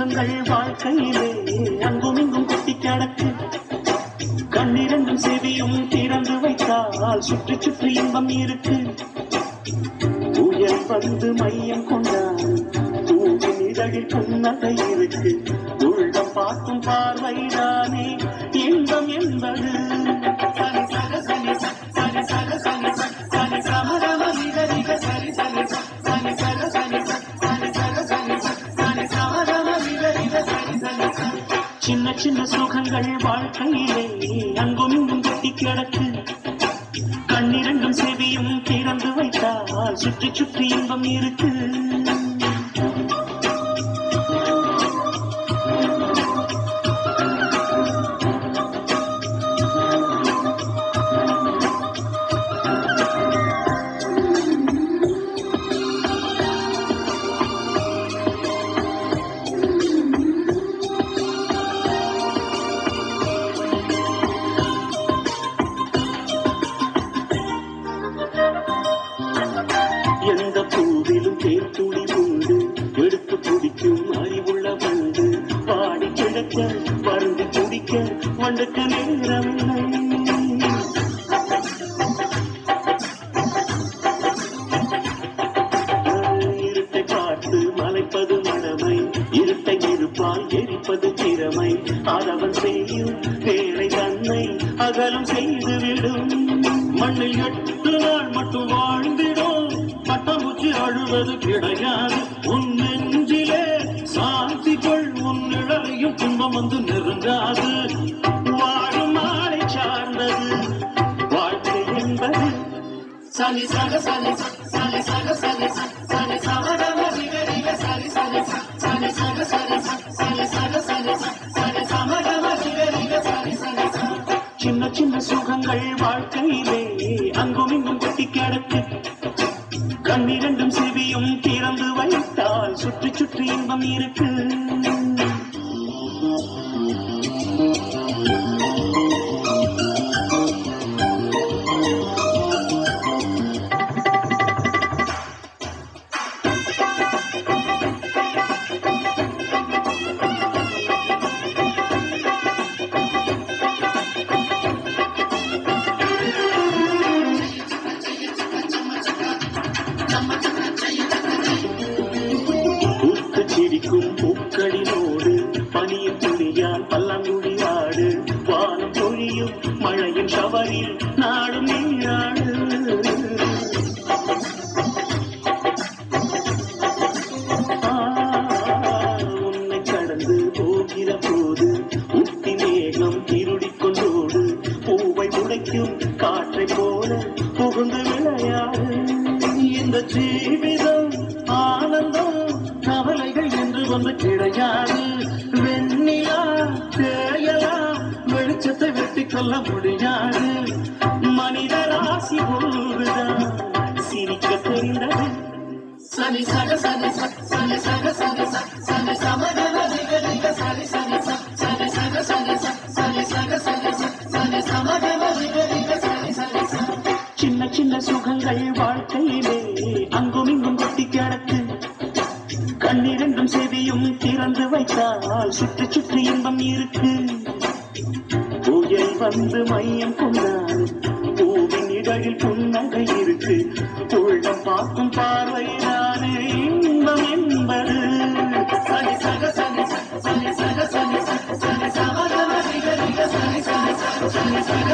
சுகங்கள் வாழ்க்கையிலே அங்கும் இங்கும் கொட்டி கிடக்கு. கண்ணிரண்டும் செவியும் திறந்து வைத்தால் சுற்றி சுற்றி இன்பம் இருக்கு. புயல் வந்து மையம் கொண்டால் பூவின் இதழில் புன்னகை இருக்கு. உள்ளம் பார்க்கும் பார்வைதானே இன்பம் என்பது. சரி சக சனி சரி சக சனி சரி சமரம விகரிக சரி சனி சனி சக சனி சரி சக சனி சரி சமரம விகரிக சரி சனி. சின்ன சின்ன சுகங்கள் வாழ்க்கையிலே அங்கும் இங்கும் கொட்டி கிடக்கு. கண்ணிரண்டும் செவியும் திறந்து வைத்தால் சுற்றி சுற்றி இன்பம் இருக்கு. எந்த பூவிலும் தேர்த்துளி உண்டு, எடுத்து குடிக்கும் அறிவுள்ள வண்டு. பாடி கிடக்க வருந்து குடிக்க வண்டுக்கு நேரமில்லை. இருட்டை பார்த்து மலைப்பது மடமை, இருட்டை இருப்பால் எரிப்பது திறமை. அதவன் செய்யும் வேலை தன்னை அகலம் செய்துவிடும். மண்ணில் 8 நாள் மட்டும் வாழ்ந்திடும், பட்டமுச்சி அழுவது கிடையாது. உன் நெஞ்சிலே சாந்தி கொள், உன் நிழலையும் துன்பம் வந்து நெருங்காது. வாழும் ஆளை சார்ந்தது வாழ்க்கை என்பது. சனி சக சனி சனி சக சனி சனி சமரம விகரிக சரி சனி சனி சக சனி சனி சக சனி சனி சமரம விகரிக சரி சனி. சின்ன சின்ன சுகங்கள் வாழ்க்கையிலே அங்கும் இங்கும் கொட்டி கிடக்கு. கண்ணிரண்டும் செவியும் திறந்து வைத்தால் சுற்றி சுற்றி இன்பம் இருக்கு. சிரிக்கும் பூக்களினோடு பனியின் துணியால் பல்லாங்குழியாடு. வானம் பொழியும் மழையின் ஷவரில் நாடும் நீராடு. உன்னை கடந்து போகிற போது உத்தி மேகம் திருடிக் கொண்டோடு. பூவை உடைக்கும் காற்றை போல புகுந்து விளையாடு. இந்த ஜீவிதம் ஆனந்தம் கவலைகள் என்று ஒன்று கிடையாது. வெண்ணிலா தேயலா வெளிச்சத்தை வெட்டி கொள்ள முடியாது. மனித ராசி ஒன்றுதான் சிரிக்க தெரிந்தது. சனி சக சனி சனி சக சனி சனி சமரம விகரிக சரி சனி சனி சக சனி சனி சக சனி சனி சமரம விகரிக சரி சனி. சின்ன சின்ன சுகங்கள் வாழ்க்கையிலே அங்கும் இங்கும் கொட்டி கிடக்கு. கண்ணிரண்டும் செவியும் திறந்து வைத்தால் சுற்றி சுற்றி இன்பம் இருக்கு. புயல் வந்து மையம் கொண்டால் பூவின் இதழில் புன்னகை இருக்கு. உள்ளம் பார்க்கும் பார்வைதானே இன்பம் என்பது. சனி சக சனி சனி சக சனி சனி சமரம விகரிக சனி சனி சனி சக